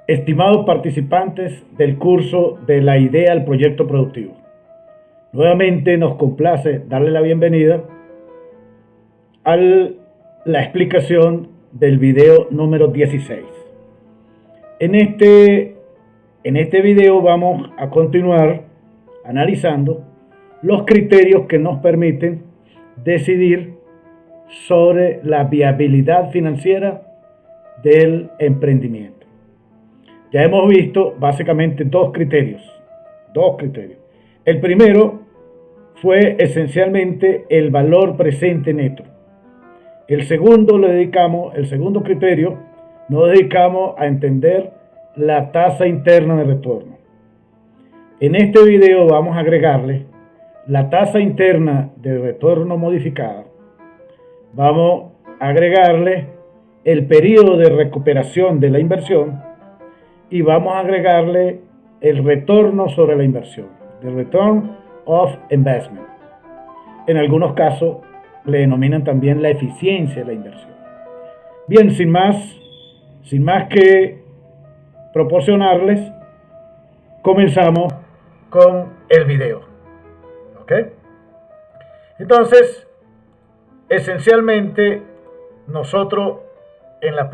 Estimados participantes del curso de la idea al proyecto productivo, nuevamente nos complace darle la bienvenida a la explicación del video número 16. En este video vamos a continuar analizando los criterios que nos permiten decidir sobre la viabilidad financiera del emprendimiento. Ya hemos visto básicamente dos criterios. El primero fue esencialmente el valor presente neto. El segundo criterio nos dedicamos a entender la tasa interna de retorno. En este video vamos a agregarle la tasa interna de retorno modificada. Vamos a agregarle el periodo de recuperación de la inversión y vamos a agregarle el retorno sobre la inversión, the return of investment. En algunos casos le denominan también la eficiencia de la inversión. Bien, sin más que proporcionarles, comenzamos con el video. ¿Ok? Entonces, esencialmente, nosotros en la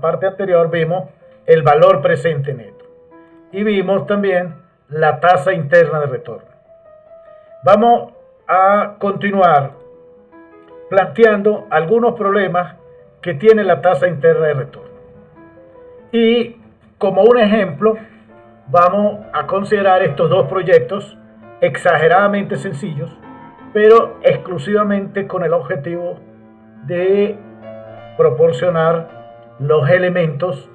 parte anterior vimos el valor presente neto y vimos también la tasa interna de retorno. Vamos a continuar planteando algunos problemas que tiene la tasa interna de retorno. Y como un ejemplo, vamos a considerar estos dos proyectos exageradamente sencillos, pero exclusivamente con el objetivo de proporcionar los elementos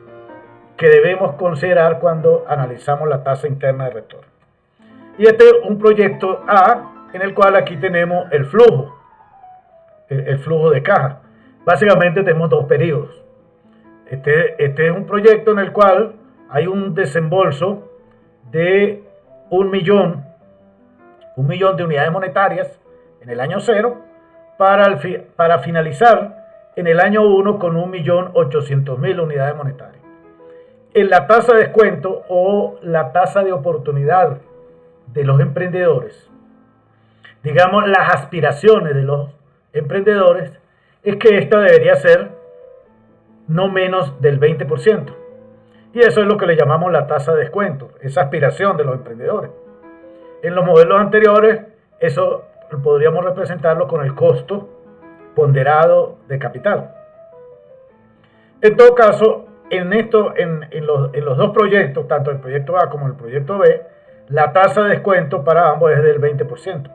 que debemos considerar cuando analizamos la tasa interna de retorno. Y este es un proyecto A, en el cual aquí tenemos el flujo de caja. Básicamente tenemos dos periodos. Este es un proyecto en el cual hay un desembolso de 1 millón de unidades monetarias en el año 0 para finalizar en el año 1 con 1.800.000 unidades monetarias. En la tasa de descuento o la tasa de oportunidad de los emprendedores, digamos las aspiraciones de los emprendedores, es que esta debería ser no menos del 20%. Y eso es lo que le llamamos la tasa de descuento, esa aspiración de los emprendedores. En los modelos anteriores, eso podríamos representarlo con el costo ponderado de capital. En todo caso, en los dos proyectos, tanto el proyecto A como el proyecto B, la tasa de descuento para ambos es del 20%.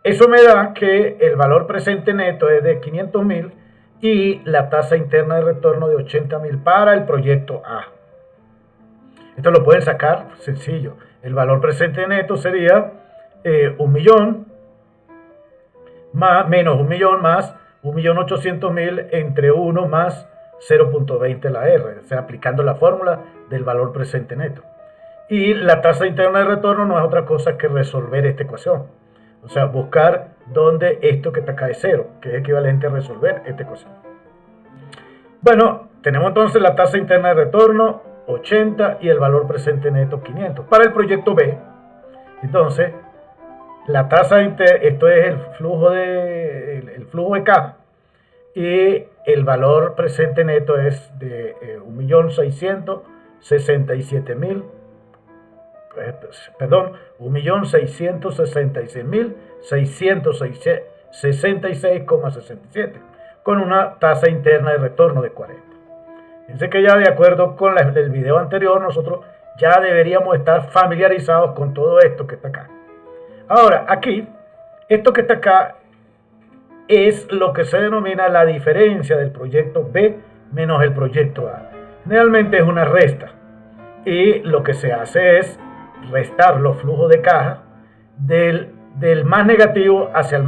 Eso me da que el valor presente neto es de 500.000 y la tasa interna de retorno de 80.000 para el proyecto A. Esto lo pueden sacar sencillo. El valor presente neto sería 1 millón menos 1 millón más 1.800.000 entre 1 más 0.20 la R, o sea, aplicando la fórmula del valor presente neto. Y la tasa interna de retorno no es otra cosa que resolver esta ecuación. O sea, buscar dónde esto que está acá es 0, que es equivalente a resolver esta ecuación. Bueno, tenemos entonces la tasa interna de retorno 80 y el valor presente neto 500. Para el proyecto B, entonces, la tasa esto es el flujo de caja, y el valor presente neto es de 1.666.666,67 con una tasa interna de retorno de 40. Fíjense que ya de acuerdo con el video anterior, nosotros ya deberíamos estar familiarizados con todo esto que está acá. Ahora, aquí, esto que está acá es lo que se denomina la diferencia del proyecto B menos el proyecto A. Generalmente es una resta y lo que se hace es restar los flujos de caja del más negativo hacia el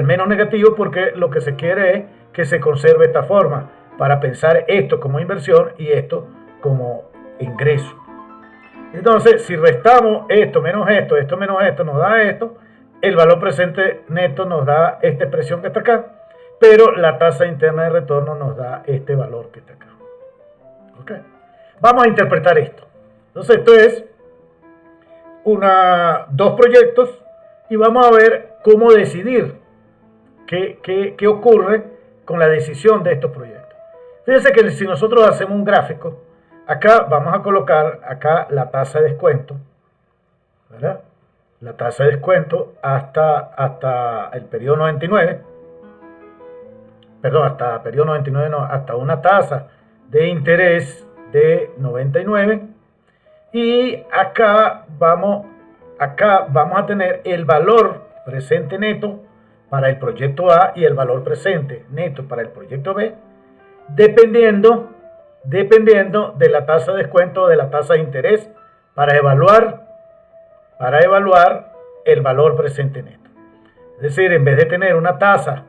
menos negativo, porque lo que se quiere es que se conserve esta forma para pensar esto como inversión y esto como ingreso. Entonces, si restamos esto menos esto, esto menos esto, nos da esto. El valor presente neto nos da esta expresión que está acá, pero la tasa interna de retorno nos da este valor que está acá. ¿Ok? Vamos a interpretar esto. Entonces esto es dos proyectos y vamos a ver cómo decidir qué ocurre con la decisión de estos proyectos. Fíjense que si nosotros hacemos un gráfico, acá vamos a colocar acá la tasa de descuento, ¿verdad? La tasa de descuento hasta el periodo 99, perdón, hasta el periodo 99 no, hasta una tasa de interés de 99 y acá vamos a tener el valor presente neto para el proyecto A y el valor presente neto para el proyecto B, dependiendo de la tasa de descuento o de la tasa de interés para evaluar el valor presente neto. Es decir, en vez de tener una tasa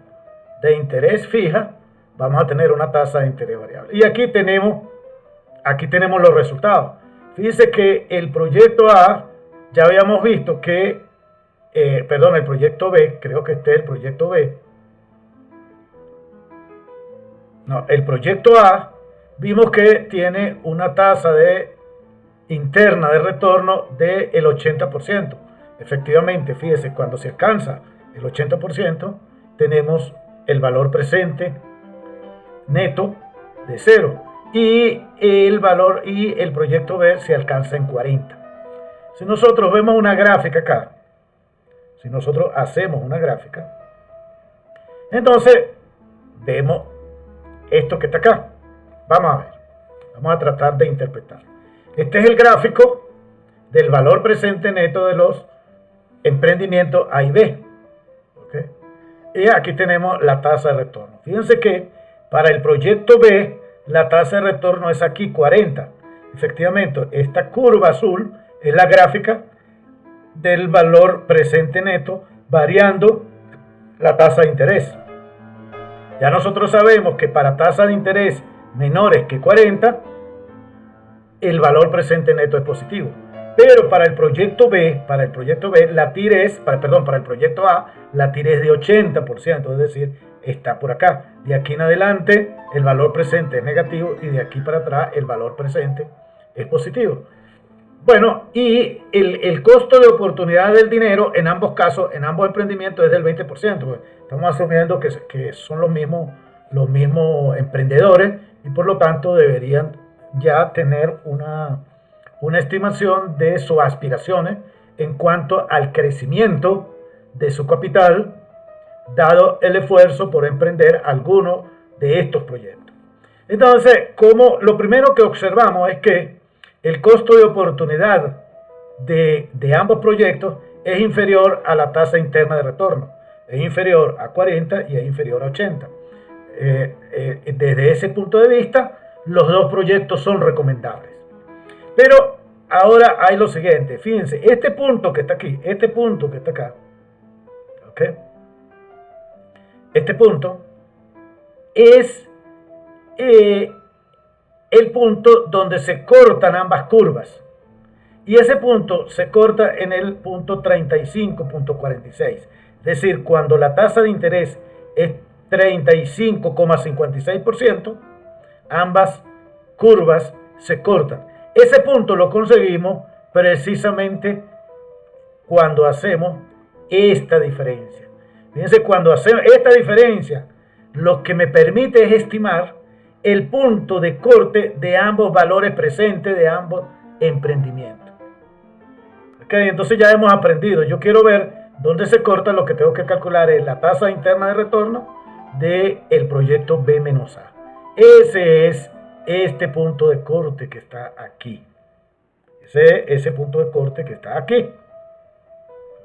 de interés fija, vamos a tener una tasa de interés variable. Y aquí tenemos los resultados. Fíjense que el proyecto A, ya habíamos visto que, el proyecto B, creo que este es el proyecto B. No, el proyecto A, vimos que tiene una tasa interna de retorno del 80%. Efectivamente, fíjese, cuando se alcanza el 80%, tenemos el valor presente neto de 0 y el proyecto B se alcanza en 40. Si nosotros vemos una gráfica acá, si nosotros hacemos una gráfica, entonces vemos esto que está acá. Vamos a tratar de interpretar. Este es el gráfico del valor presente neto de los emprendimientos A y B. ¿Okay? Y aquí tenemos la tasa de retorno. Fíjense que para el proyecto B, la tasa de retorno es aquí 40. Efectivamente, esta curva azul es la gráfica del valor presente neto variando la tasa de interés. Ya nosotros sabemos que para tasas de interés menores que 40, el valor presente neto es positivo. Pero para el proyecto B, para el proyecto A, la TIR es de 80%, es decir, está por acá. De aquí en adelante, el valor presente es negativo y de aquí para atrás, el valor presente es positivo. Bueno, y el costo de oportunidad del dinero en ambos casos, en ambos emprendimientos, es del 20%. Estamos asumiendo que son los mismos emprendedores y por lo tanto deberían ya tener una estimación de sus aspiraciones en cuanto al crecimiento de su capital, dado el esfuerzo por emprender alguno de estos proyectos. Entonces, lo primero que observamos es que el costo de oportunidad de ambos proyectos es inferior a la tasa interna de retorno. Es inferior a 40 y es inferior a 80. Desde ese punto de vista, los dos proyectos son recomendables. Pero ahora hay lo siguiente. Fíjense, este punto que está aquí, este punto que está acá, ¿ok? Este punto es el punto donde se cortan ambas curvas. Y ese punto se corta en el punto 35.46. Es decir, cuando la tasa de interés es 35,56%, ambas curvas se cortan. Ese punto lo conseguimos precisamente cuando hacemos esta diferencia. Fíjense, cuando hacemos esta diferencia, lo que me permite es estimar el punto de corte de ambos valores presentes de ambos emprendimientos. Okay, entonces ya hemos aprendido. Yo quiero ver dónde se corta. Lo que tengo que calcular es la tasa interna de retorno del proyecto B menos A. Ese es este punto de corte que está aquí. Ese punto de corte que está aquí.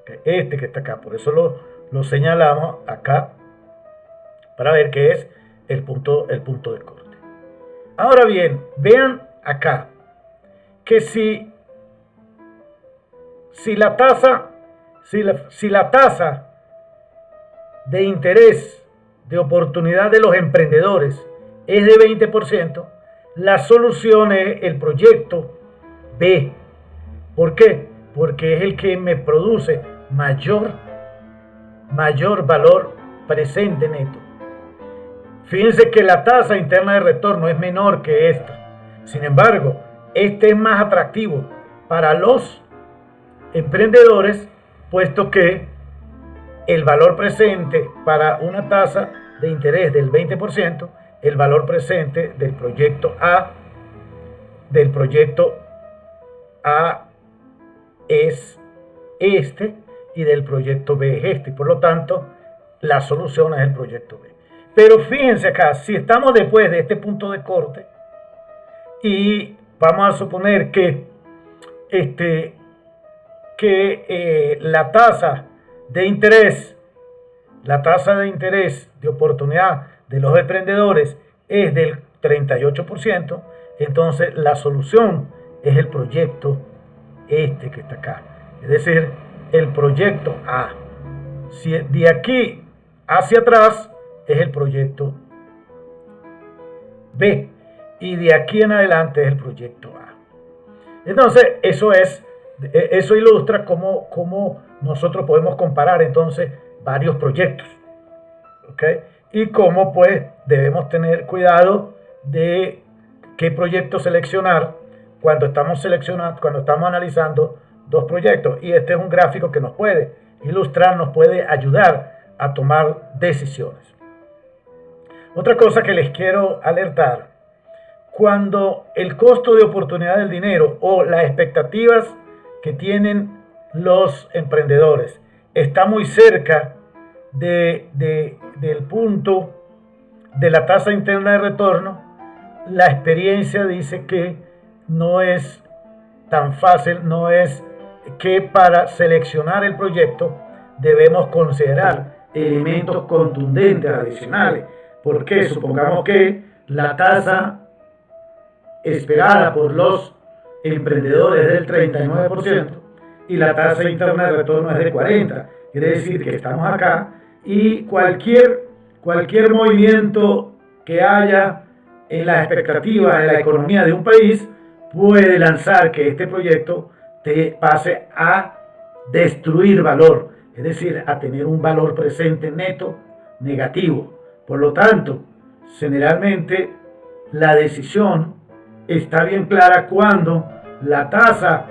Okay, este que está acá. Por eso lo señalamos acá para ver qué es el punto de corte. Ahora bien, vean acá que si la tasa de interés de oportunidad de los emprendedores es de 20%, la solución es el proyecto B. ¿Por qué? Porque es el que me produce mayor valor presente neto. Fíjense que la tasa interna de retorno es menor que esta. Sin embargo, este es más atractivo para los emprendedores, puesto que el valor presente para una tasa de interés del 20%, el valor presente del proyecto A es este y del proyecto B es este. Por lo tanto, la solución es el proyecto B. Pero fíjense acá, si estamos después de este punto de corte y vamos a suponer que la tasa de interés de oportunidad de los emprendedores es del 38%, entonces la solución es el proyecto que está acá, es decir, el proyecto A. Si de aquí hacia atrás es el proyecto B y de aquí en adelante es el proyecto A. Entonces eso ilustra cómo nosotros podemos comparar entonces varios proyectos, ¿ok? Y cómo pues debemos tener cuidado de qué proyecto seleccionar cuando estamos analizando dos proyectos. Y este es un gráfico que nos puede ilustrar, nos puede ayudar a tomar decisiones. Otra cosa que les quiero alertar: cuando el costo de oportunidad del dinero o las expectativas que tienen los emprendedores está muy cerca del punto de la tasa interna de retorno, la experiencia dice que no es tan fácil, no es que para seleccionar el proyecto debemos considerar elementos contundentes adicionales. Porque supongamos que la tasa esperada por los emprendedores es del 39% y la tasa interna de retorno es de 40%. Quiere decir que estamos acá y cualquier movimiento que haya en las expectativas de la economía de un país puede lanzar que este proyecto te pase a destruir valor, es decir, a tener un valor presente neto negativo. Por lo tanto, generalmente la decisión está bien clara cuando la tasa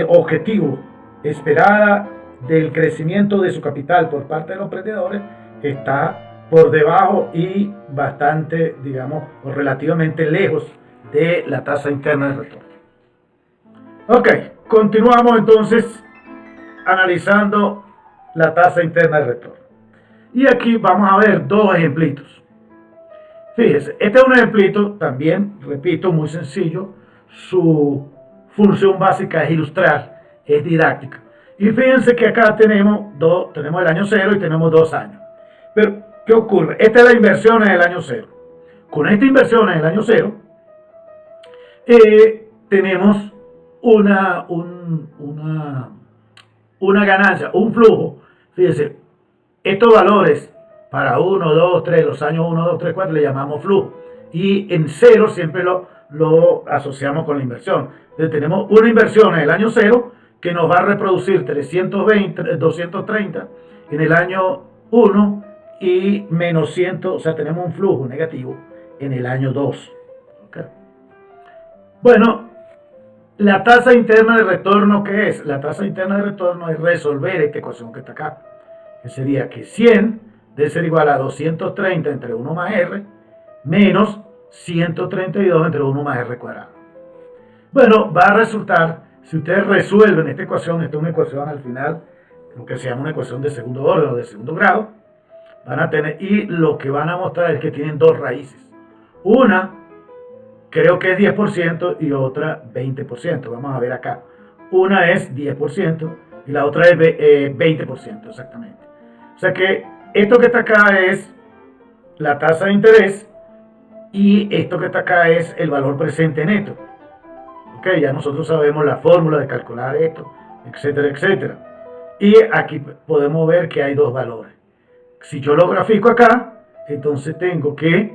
objetivo esperada del crecimiento de su capital por parte de los emprendedores está por debajo y bastante, digamos, o relativamente lejos de la tasa interna de retorno. Ok, continuamos entonces analizando la tasa interna de retorno. Y aquí vamos a ver dos ejemplitos. Fíjense, este es un ejemplito también, repito, muy sencillo. Su función básica es ilustrar, es didáctica. Y fíjense que acá tenemos el año 0 y tenemos 2 años. Pero, ¿qué ocurre? Esta es la inversión en el año 0. Con esta inversión en el año 0, tenemos una ganancia, un flujo. Fíjense, estos valores para 1, 2, 3, los años 1, 2, 3, 4 le llamamos flujo. Y en 0 siempre lo asociamos con la inversión. Entonces tenemos una inversión en el año 0 que nos va a reproducir 230 en el año 1 y menos 100, o sea, tenemos un flujo negativo en el año 2. ¿Okay? Bueno, la tasa interna de retorno, ¿qué es? La tasa interna de retorno es resolver esta ecuación que está acá, que sería que 100 debe ser igual a 230 entre 1 más R menos 132 entre 1 más R cuadrado. Bueno, va a resultar, si ustedes resuelven esta ecuación, esta es una ecuación al final, lo que se llama una ecuación de segundo orden o de segundo grado, van a tener, y lo que van a mostrar es que tienen dos raíces. Una, creo que es 10% y otra 20%. Vamos a ver acá. Una es 10% y la otra es 20% exactamente. O sea que esto que está acá es la tasa de interés y esto que está acá es el valor presente neto. Ok, ya nosotros sabemos la fórmula de calcular esto, etcétera, etcétera. Y aquí podemos ver que hay dos valores. Si yo lo grafico acá, entonces tengo que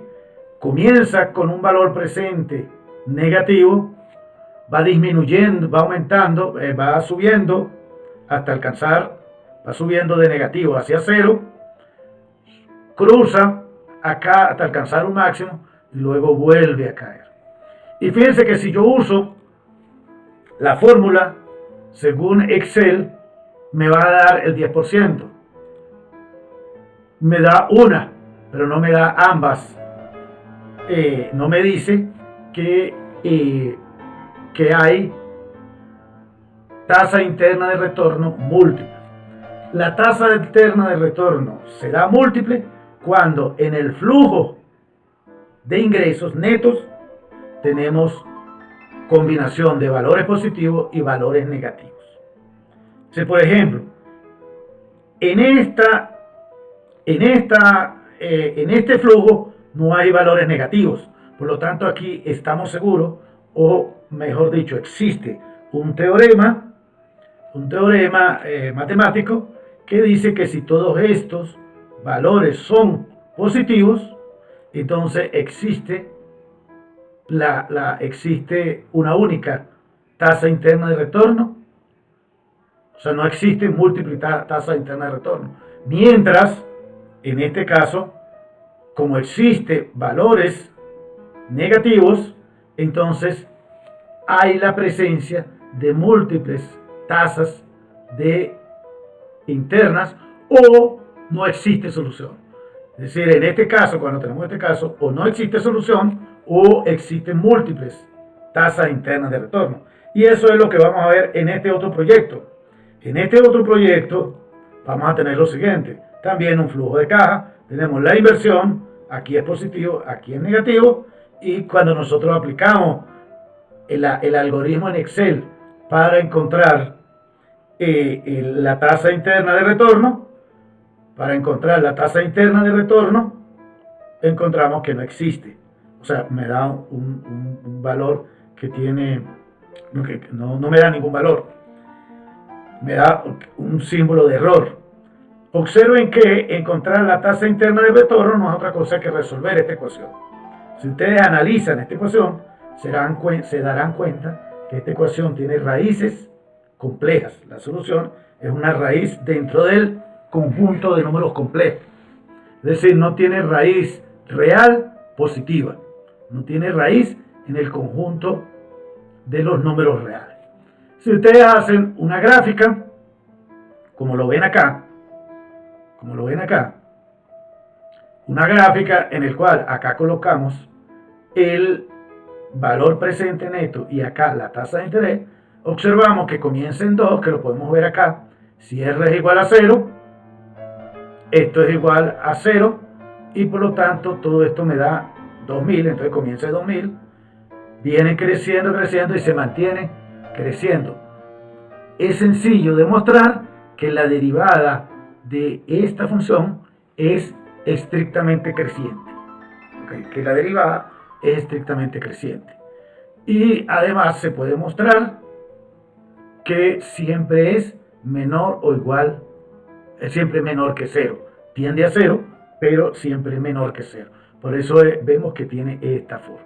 comienza con un valor presente negativo, va disminuyendo, va aumentando, va subiendo hasta alcanzar, va subiendo de negativo hacia 0, cruza acá hasta alcanzar un máximo y luego vuelve a caer. Y fíjense que si yo uso la fórmula según Excel, me va a dar el 10%. Me da una, pero no me da ambas. No me dice que hay tasa interna de retorno múltiple. La tasa interna de retorno será múltiple cuando en el flujo de ingresos netos tenemos combinación de valores positivos y valores negativos. Si, por ejemplo, en este flujo no hay valores negativos, por lo tanto aquí estamos seguros, o mejor dicho, existe un teorema matemático que dice que si todos estos valores son positivos, entonces existe una única tasa interna de retorno. O sea, no existe múltiple tasa interna de retorno. Mientras, en este caso, como existe valores negativos, entonces hay la presencia de múltiples tasas internas, o no existe solución. Es decir, en este caso, cuando tenemos este caso, o no existe solución o existen múltiples tasas internas de retorno. Y eso es lo que vamos a ver en este otro proyecto. En este otro proyecto vamos a tener lo siguiente: también un flujo de caja, tenemos la inversión, aquí es positivo, aquí es negativo, y cuando nosotros aplicamos el algoritmo en Excel para encontrar la tasa interna de retorno, encontramos que no existe. O sea, me da un valor que tiene, no me da ningún valor, me da un símbolo de error. Observen que encontrar la tasa interna de retorno no es otra cosa que resolver esta ecuación. Si ustedes analizan esta ecuación, se darán cuenta que esta ecuación tiene raíces complejas. La solución es una raíz dentro del conjunto de números complejos. Es decir, no tiene raíz real positiva. No tiene raíz en el conjunto de los números reales. Si ustedes hacen una gráfica, como lo ven acá, una gráfica en el cual acá colocamos el valor presente neto y acá la tasa de interés, observamos que comienza en 2, que lo podemos ver acá. Si R es igual a 0, esto es igual a 0, y por lo tanto todo esto me da 2000, entonces comienza en 2000, viene creciendo y se mantiene creciendo. Es sencillo demostrar que la derivada de esta función es estrictamente creciente. Que la derivada es estrictamente creciente. Y además se puede mostrar que siempre es menor o igual, es siempre menor que 0. Tiende a 0, pero siempre es menor que 0. Por eso vemos que tiene esta forma.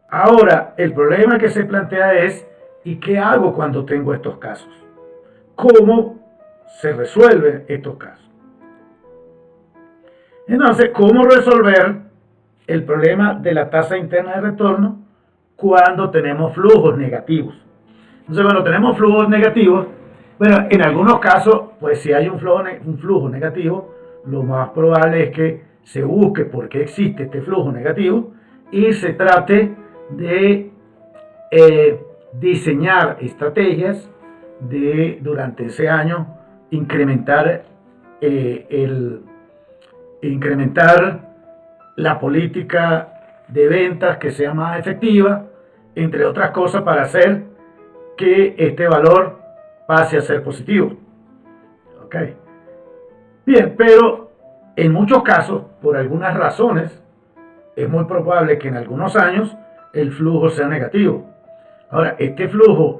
Ahora, el problema que se plantea es: ¿y qué hago cuando tengo estos casos? ¿Cómo se resuelven estos casos? Entonces, ¿cómo resolver el problema de la tasa interna de retorno cuando tenemos flujos negativos? Entonces, cuando tenemos flujos negativos, bueno, en algunos casos, pues si hay un flujo negativo, lo más probable es que se busque por qué existe este flujo negativo y se trate de diseñar estrategias de, durante ese año, incrementar la política de ventas que sea más efectiva, entre otras cosas, para hacer que este valor pase a ser positivo. ¿Ok? Bien, pero en muchos casos, por algunas razones, es muy probable que en algunos años el flujo sea negativo. Ahora, este flujo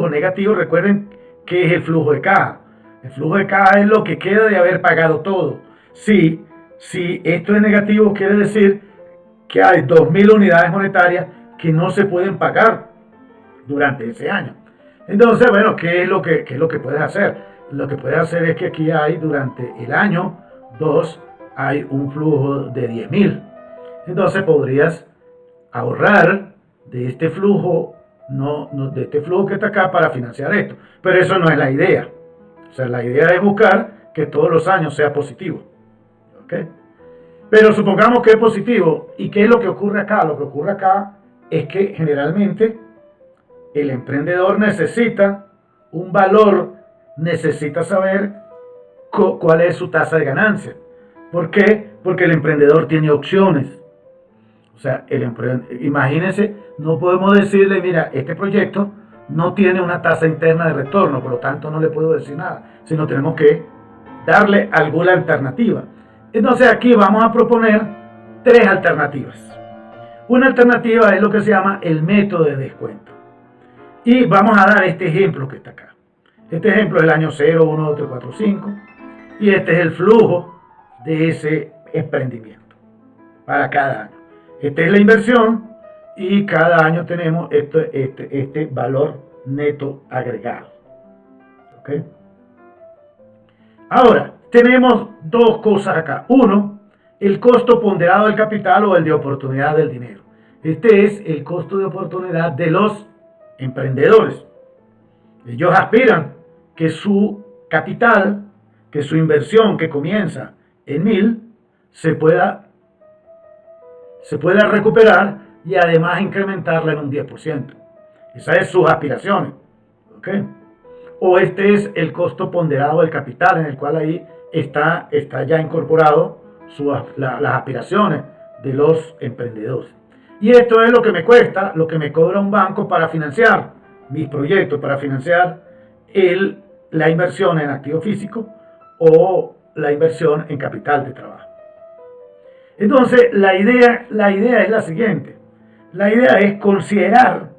negativo, recuerden que es el flujo de caja. El flujo de caja es lo que queda de haber pagado todo. Si esto es negativo, quiere decir que hay 2000 unidades monetarias que no se pueden pagar durante ese año. Entonces, bueno, ¿qué es lo que puedes hacer? Lo que puedes hacer es que aquí hay, durante el año 2, hay un flujo de 10.000. Entonces podrías ahorrar de este flujo, de este flujo que está acá para financiar esto. Pero eso no es la idea. O sea, la idea es buscar que todos los años sea positivo. ¿Ok? Pero supongamos que es positivo. ¿Y qué es lo que ocurre acá? Lo que ocurre acá es que generalmente el emprendedor necesita un valor, necesita saber cuál es su tasa de ganancia. ¿Por qué? Porque el emprendedor tiene opciones. O sea, imagínense, no podemos decirle, mira, este proyecto no tiene una tasa interna de retorno, por lo tanto no le puedo decir nada, sino tenemos que darle alguna alternativa. Entonces aquí vamos a proponer 3 alternativas. Una alternativa es lo que se llama el método de descuento. Y vamos a dar este ejemplo que está acá. Este ejemplo es el año 0, 1, 2, 3, 4, 5. Y este es el flujo de ese emprendimiento para cada año. Esta es la inversión y cada año tenemos este valor neto agregado. ¿Ok? Ahora, tenemos 2 cosas acá. Uno, el costo ponderado del capital o el de oportunidad del dinero. Este es el costo de oportunidad de los emprendedores. Ellos aspiran que su capital, que su inversión que comienza en 1000 se pueda recuperar y además incrementarla en un 10%. Esas son sus aspiraciones. ¿Ok? O este es el costo ponderado del capital, en el cual ahí está ya incorporado las aspiraciones de los emprendedores. Y esto es lo que me cuesta, lo que me cobra un banco para financiar mis proyectos, para financiar la inversión en activo físico o la inversión en capital de trabajo. Entonces, la idea es la siguiente. La idea es considerar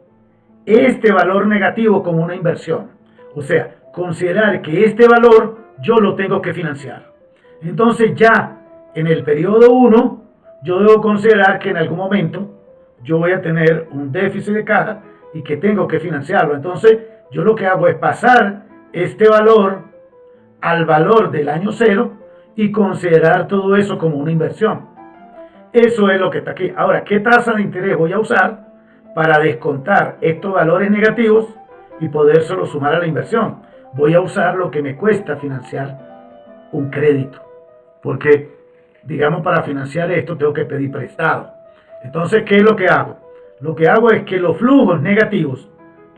este valor negativo como una inversión. O sea, considerar que este valor yo lo tengo que financiar. Entonces ya en el periodo 1, yo debo considerar que en algún momento yo voy a tener un déficit de caja y que tengo que financiarlo. Entonces yo lo que hago es pasar este valor al valor del año 0 y considerar todo eso como una inversión. Eso es lo que está aquí. Ahora, ¿qué tasa de interés voy a usar para descontar estos valores negativos y podérselo sumar a la inversión? Voy a usar lo que me cuesta financiar un crédito. Porque, digamos, para financiar esto tengo que pedir prestado. Entonces, ¿qué es lo que hago? Lo que hago es que los flujos negativos,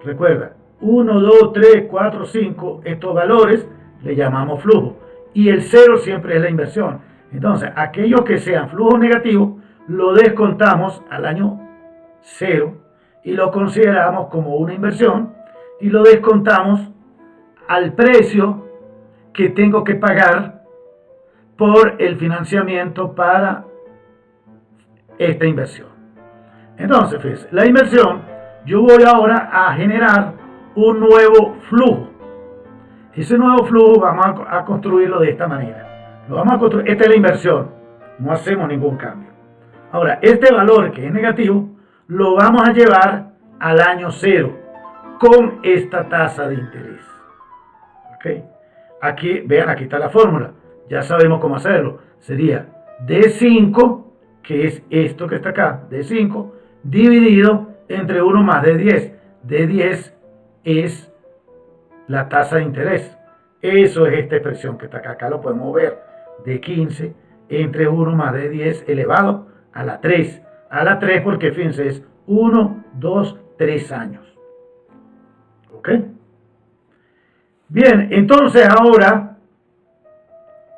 recuerda, 1, 2, 3, 4, 5, estos valores le llamamos flujo. Y el 0 siempre es la inversión. Entonces, aquellos que sean flujos negativos, lo descontamos al año 0 y lo consideramos como una inversión y lo descontamos al precio que tengo que pagar por el financiamiento para esta inversión. Entonces, fíjense, la inversión, yo voy ahora a generar un nuevo flujo. Ese nuevo flujo vamos a construirlo de esta manera. Lo vamos a construir. Esta es la inversión. No hacemos ningún cambio. Ahora, este valor que es negativo, lo vamos a llevar al año 0 con esta tasa de interés. ¿Ok? Aquí, vean, aquí está la fórmula. Ya sabemos cómo hacerlo. Sería D5, que es esto que está acá, D5, dividido entre 1 más D10. D10 es la tasa de interés. Eso es esta expresión que está acá. Acá lo podemos ver. D15 entre 1 más D10 elevado a la 3. A la 3 porque, fíjense, es 1, 2, 3 años. ¿Ok? Bien, entonces ahora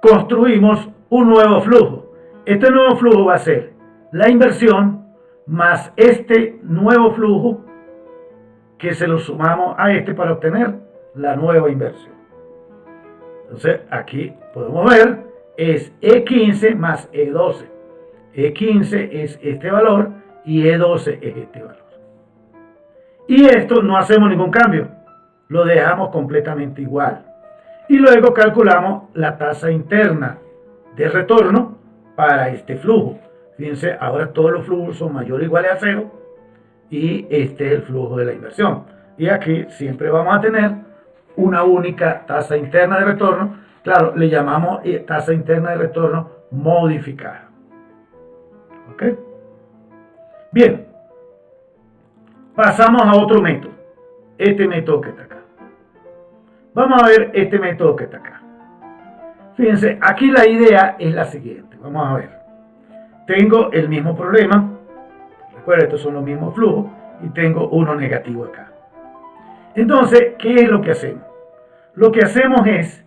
construimos un nuevo flujo. Este nuevo flujo va a ser la inversión más este nuevo flujo que se lo sumamos a este para obtener la nueva inversión. Entonces aquí podemos ver es E15 más E12. E15 es este valor y E12 es este valor. Y esto no hacemos ningún cambio, lo dejamos completamente igual. Y luego calculamos la tasa interna de retorno para este flujo. Fíjense, ahora todos los flujos son mayores o iguales a 0 y este es el flujo de la inversión. Y aquí siempre vamos a tener una única tasa interna de retorno. Claro, le llamamos tasa interna de retorno modificada. ¿Ok? Bien, pasamos a otro método. Este método que está acá. Vamos a ver este método que está acá. Fíjense, aquí la idea es la siguiente. Vamos a ver. Tengo el mismo problema. Recuerden, estos son los mismos flujos. Y tengo uno negativo acá. Entonces, ¿qué es lo que hacemos? Lo que hacemos es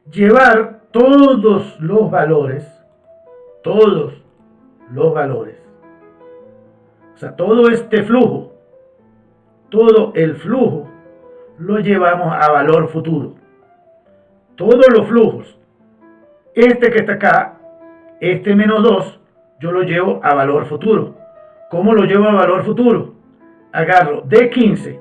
llevar todos los valores, o sea, todo este flujo, todo el flujo, lo llevamos a valor futuro. Todos los flujos, este que está acá, este menos 2, yo lo llevo a valor futuro. ¿Cómo lo llevo a valor futuro? Agarro D15,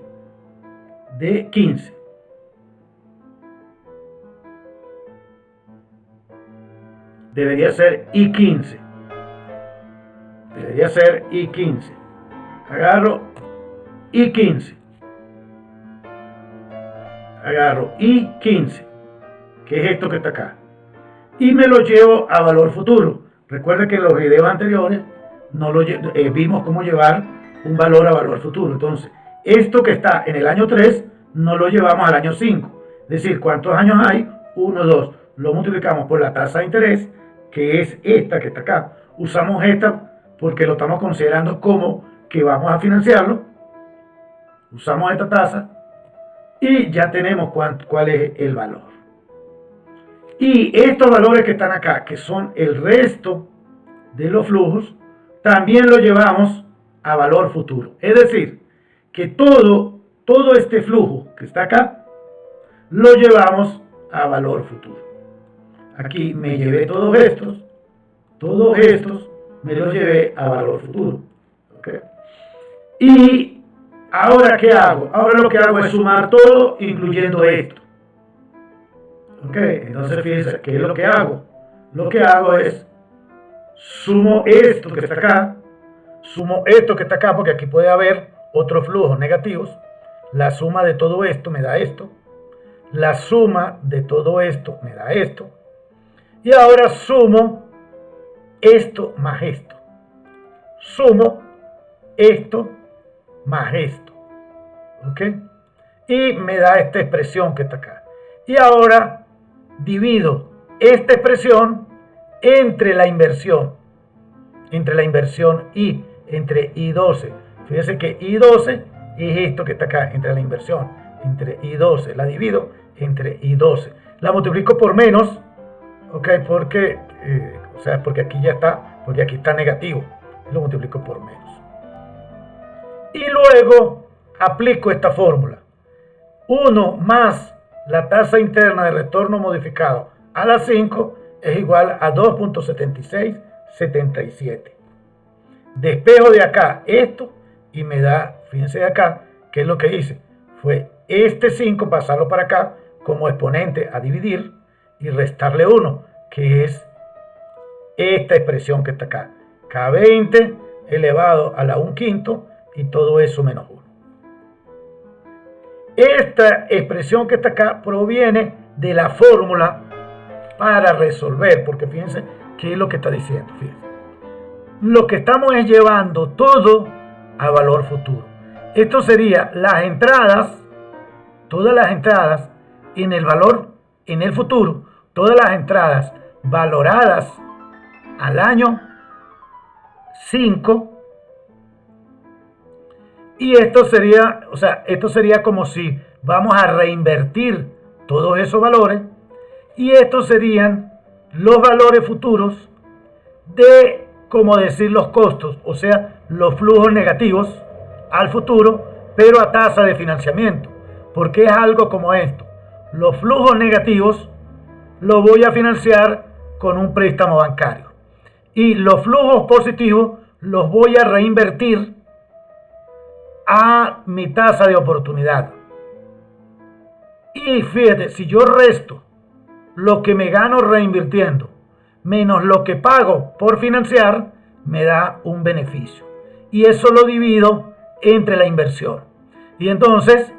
debería ser I15, agarro I15, que es esto que está acá, y me lo llevo a valor futuro. Recuerden que en los videos anteriores vimos cómo llevar un valor a valor futuro. Entonces, esto que está en el año 3, no lo llevamos al año 5. Es decir, ¿cuántos años hay? 1, 2. Lo multiplicamos por la tasa de interés, que es esta que está acá. Usamos esta porque lo estamos considerando como que vamos a financiarlo. Usamos esta tasa y ya tenemos cuál es el valor. Y estos valores que están acá, que son el resto de los flujos, también lo llevamos a valor futuro. Es decir, que todo este flujo que está acá, lo llevamos a valor futuro. Aquí me llevé todos estos me los llevé a valor futuro. ¿Okay? Y ahora, ¿qué hago? Ahora lo que hago es sumar todo, incluyendo esto. ¿Ok? Entonces, fíjense, ¿qué es lo que hago? Lo que hago es sumo esto que está acá, porque aquí puede haber otros flujos negativos. La suma de todo esto me da esto. La suma de todo esto me da esto. Y ahora sumo esto más esto. Sumo esto más esto. ¿Ok? Y me da esta expresión que está acá. Y ahora divido esta expresión entre la inversión. Entre I12. Fíjense que I12 es esto que está acá, entre la inversión. Entre I12. La divido entre I12. La multiplico por menos. ¿Ok? Porque aquí ya está, porque aquí está negativo. Lo multiplico por menos. Y luego aplico esta fórmula. 1 más la tasa interna de retorno modificado a la 5 es igual a 2.7677. Despejo de acá esto y me da, fíjense de acá, ¿qué es lo que hice? Fue este 5 pasarlo para acá como exponente a dividir y restarle 1, que es esta expresión que está acá. K20 elevado a la 1/5 y todo eso menos 1. Esta expresión que está acá proviene de la fórmula para resolver, porque fíjense qué es lo que está diciendo. Fíjense. Lo que estamos es llevando todo a valor futuro. Esto sería las entradas, todas las entradas en el valor, en el futuro, todas las entradas valoradas al año 5. Y esto sería como si vamos a reinvertir todos esos valores. Y estos serían los valores futuros de, como decir, los costos, o sea, los flujos negativos al futuro, pero a tasa de financiamiento. Porque es algo como esto. Los flujos negativos los voy a financiar con un préstamo bancario. Y los flujos positivos los voy a reinvertir a mi tasa de oportunidad. Y fíjate, si yo resto lo que me gano reinvirtiendo menos lo que pago por financiar, me da un beneficio. Y eso lo divido entre la inversión. Y entonces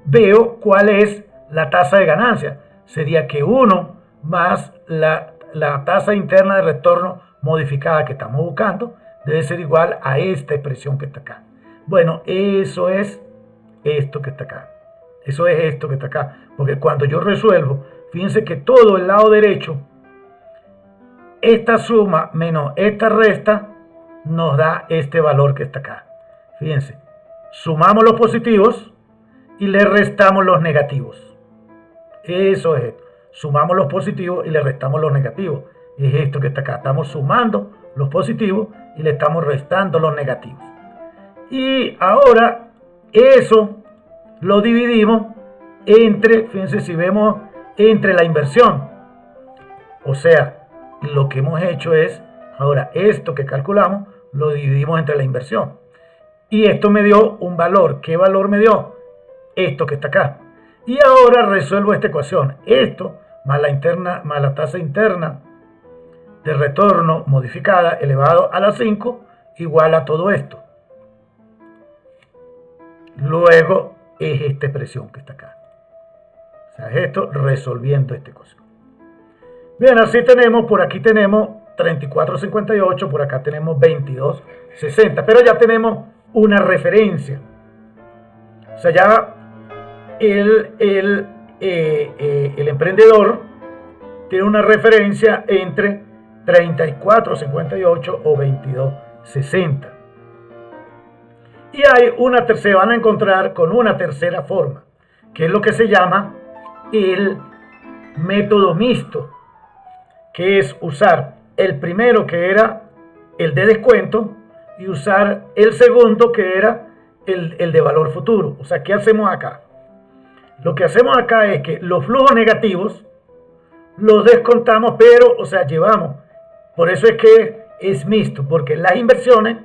veo cuál es la tasa de ganancia. Sería que 1 más la tasa interna de retorno modificada que estamos buscando debe ser igual a esta expresión que está acá. Bueno, eso es esto que está acá. Eso es esto que está acá. Porque cuando yo resuelvo, fíjense que todo el lado derecho, esta suma menos esta resta, nos da este valor que está acá. Fíjense, sumamos los positivos y le restamos los negativos. Eso es esto. Sumamos los positivos y le restamos los negativos. Es esto que está acá. Estamos sumando los positivos y le estamos restando los negativos. Y ahora eso lo dividimos entre, fíjense si vemos, entre la inversión. O sea, lo que hemos hecho es, ahora esto que calculamos, lo dividimos entre la inversión. Y esto me dio un valor. ¿Qué valor me dio? Esto que está acá. Y ahora resuelvo esta ecuación. Esto más la tasa interna de retorno modificada elevado a la 5 igual a todo esto. Luego es esta expresión que está acá. O sea, es esto resolviendo esta ecuación. Bien, así tenemos, por aquí tenemos 34,58, por acá tenemos 22,60, pero ya tenemos una referencia. O sea, ya el emprendedor tiene una referencia entre 34,58 o 22,60. Y se van a encontrar con una tercera forma, que es lo que se llama el método mixto, que es usar el primero, que era el de descuento, y usar el segundo, que era el de valor futuro. O sea, ¿qué hacemos acá? Lo que hacemos acá es que los flujos negativos los descontamos, pero, o sea, llevamos. Por eso es que es mixto, porque las inversiones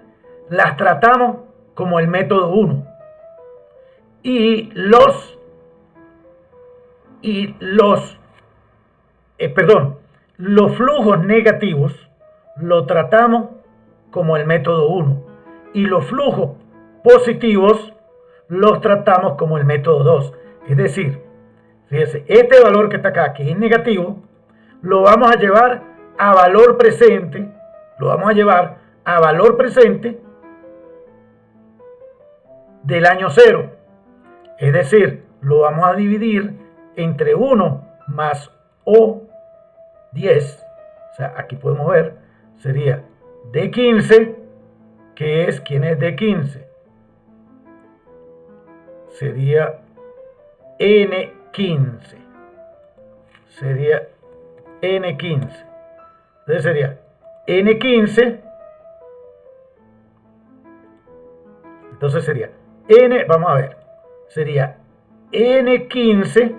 las tratamos como el método 1. Y los flujos negativos los tratamos como el método 1. Y los flujos positivos los tratamos como el método 2. Es decir, fíjense, este valor que está acá, que es negativo, lo vamos a llevar a valor presente, del año 0. Es decir, lo vamos a dividir entre 1 más O10. O sea, aquí podemos ver, sería D15, que es, ¿quién es D15? Sería N15. Sería N15. Entonces sería N15. Entonces sería vamos a ver, sería N15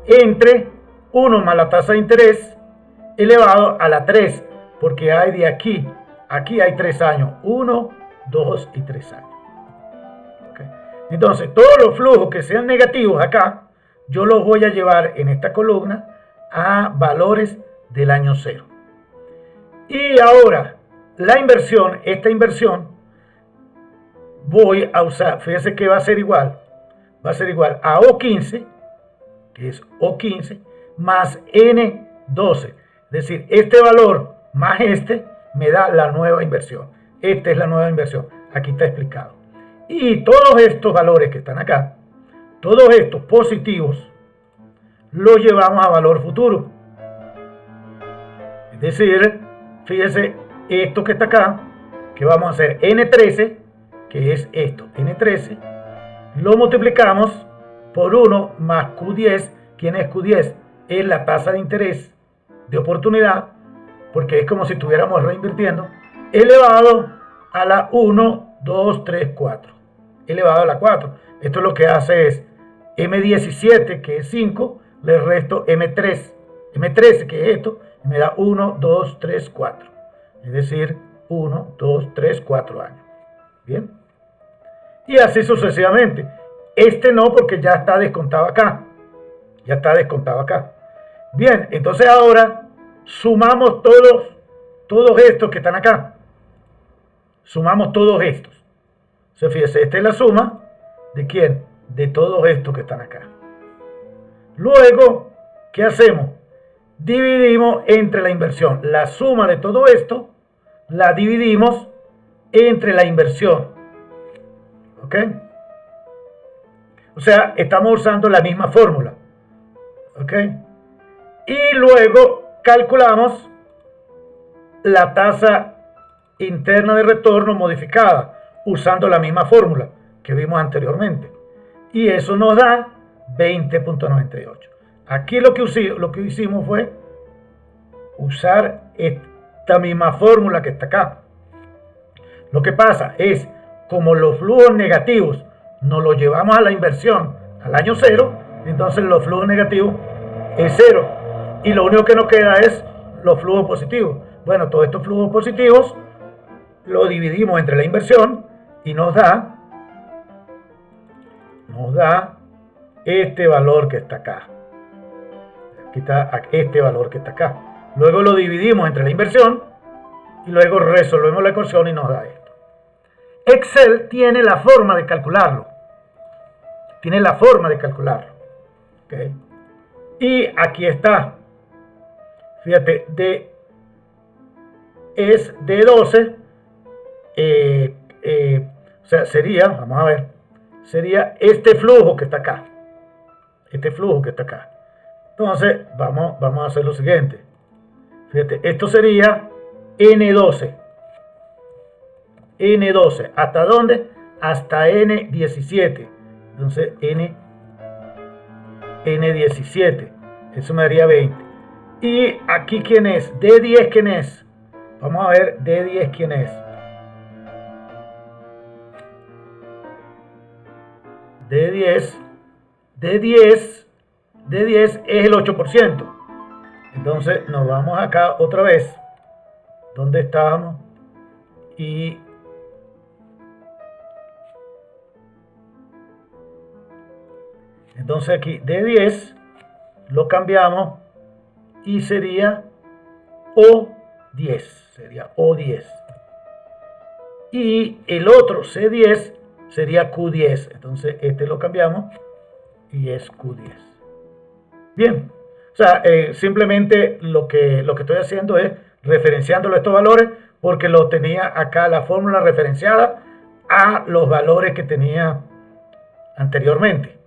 entre 1 más la tasa de interés elevado a la 3, porque hay de aquí hay 3 años, 1, 2 y 3 años. ¿Okay? Entonces, todos los flujos que sean negativos acá, yo los voy a llevar en esta columna a valores del año 0. Y ahora, esta inversión, voy a usar, fíjense que va a ser igual a O15, que es O15, más N12. Es decir, este valor más este me da la nueva inversión. Esta es la nueva inversión. Aquí está explicado. Y todos estos valores que están acá, todos estos positivos, los llevamos a valor futuro. Es decir, fíjense, esto que está acá, que vamos a hacer N13, que es esto, N13, lo multiplicamos por 1 más Q10. ¿Quién es Q10? Es la tasa de interés de oportunidad, porque es como si estuviéramos reinvirtiendo, elevado a la 1, 2, 3, 4, elevado a la 4. Esto lo que hace es M17, que es 5, le resto M13, que es esto, y me da 1, 2, 3, 4. Es decir, 1, 2, 3, 4 años. Bien. Y así sucesivamente. Este no, porque ya está descontado acá. Bien, entonces ahora sumamos todos estos que están acá. Sumamos todos estos. O sea, fíjense, esta es la suma ¿de quién? De todos estos que están acá. Luego, ¿qué hacemos? dividimos entre la inversión. La suma de todo esto la dividimos entre la inversión. ¿Ok? O sea, estamos usando la misma fórmula. ¿Ok? Y luego calculamos la tasa interna de retorno modificada usando la misma fórmula que vimos anteriormente. Y eso nos da 20.98. Aquí lo que hicimos fue usar esta misma fórmula que está acá. Lo que pasa es, como los flujos negativos nos los llevamos a la inversión al año cero, entonces los flujos negativos es cero. Y lo único que nos queda es los flujos positivos. Bueno, todos estos flujos positivos lo dividimos entre la inversión y nos da este valor que está acá. Aquí está este valor que está acá. Luego lo dividimos entre la inversión y luego resolvemos la ecuación y nos da esto. Excel tiene la forma de calcularlo. ¿Okay? Y aquí está. Fíjate, es de 12. O sea, sería, vamos a ver, sería este flujo que está acá. Entonces, vamos a hacer lo siguiente. Fíjate, esto sería N12. ¿Hasta dónde? Hasta N17. Entonces, N17. Eso me daría 20. Y aquí, ¿quién es? D10, ¿quién es? Vamos a ver, D10, ¿quién es? D10 es el 8%. Entonces nos vamos acá otra vez. ¿Dónde estábamos? Y entonces aquí D10 lo cambiamos y sería O10. Y el otro C10 sería Q10. Entonces este lo cambiamos y es Q10. Bien. O sea, simplemente lo que estoy haciendo es referenciándolo estos valores porque lo tenía acá la fórmula referenciada a los valores que tenía anteriormente.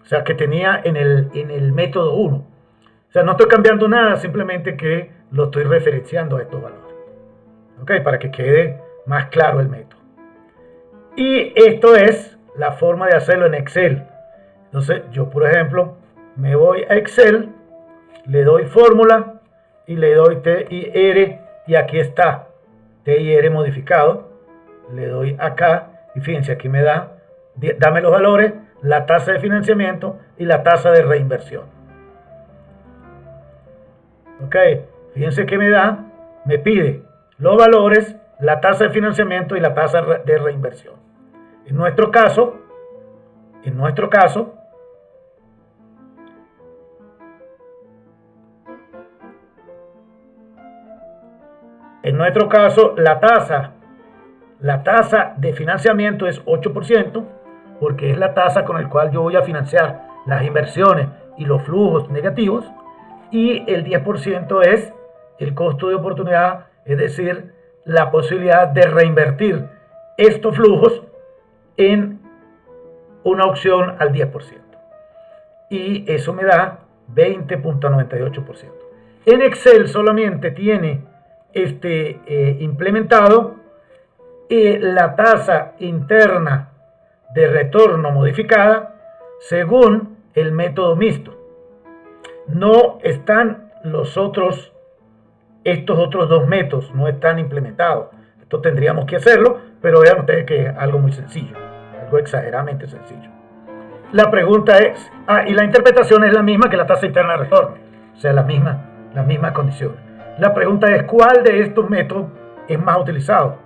O sea, que tenía en el método 1. O sea, no estoy cambiando nada, simplemente que lo estoy referenciando a estos valores. ¿Ok? Para que quede más claro el método. Y esto es la forma de hacerlo en Excel. Entonces, yo, por ejemplo, me voy a Excel, le doy fórmula y le doy T y R y aquí está T y R modificado. Le doy acá y fíjense, aquí me dame los valores, la tasa de financiamiento y la tasa de reinversión. Ok, fíjense que me pide los valores, la tasa de financiamiento y la tasa de reinversión. En nuestro caso, la tasa de financiamiento es 8%, porque es la tasa con la cual yo voy a financiar las inversiones y los flujos negativos, y el 10% es el costo de oportunidad, es decir, la posibilidad de reinvertir estos flujos en una opción al 10%. Y eso me da 20.98%. En Excel solamente tiene implementado la tasa interna de retorno modificada según el método mixto. No están estos otros dos métodos no están implementados. Esto tendríamos que hacerlo, pero vean ustedes que es algo muy sencillo, algo exageradamente sencillo. La pregunta es, y la interpretación es la misma que la tasa interna de retorno, o sea, las mismas condiciones. La pregunta es, ¿cuál de estos métodos es más utilizado?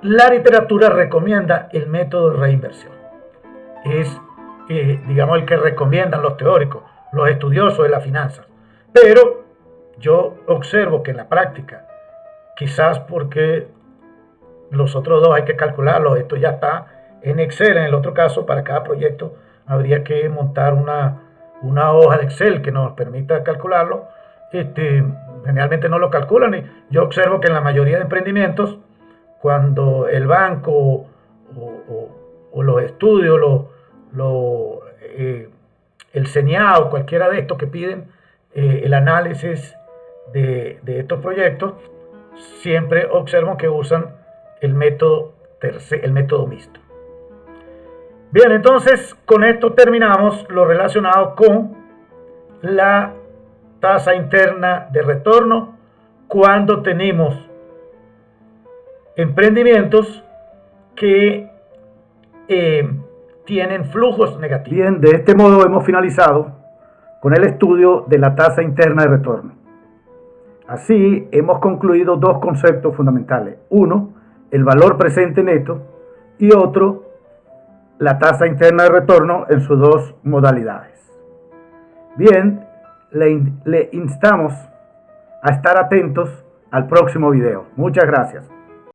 La literatura recomienda el método de reinversión. Es, digamos, el que recomiendan los teóricos, los estudiosos de las finanzas. Pero yo observo que en la práctica, quizás porque los otros dos hay que calcularlos, esto ya está en Excel. En el otro caso, para cada proyecto habría que montar una hoja de Excel que nos permita calcularlo, generalmente no lo calculan. Y yo observo que en la mayoría de emprendimientos, cuando el banco o los estudios, el CENIA o cualquiera de estos que piden el análisis de estos proyectos, siempre observo que usan el método mixto. Bien, entonces con esto terminamos lo relacionado con la tasa interna de retorno cuando tenemos emprendimientos que tienen flujos negativos. Bien, de este modo hemos finalizado con el estudio de la tasa interna de retorno. Así hemos concluido dos conceptos fundamentales. Uno, el valor presente neto, y otro, la tasa interna de retorno en sus dos modalidades. Bien, le instamos a estar atentos al próximo video. Muchas gracias.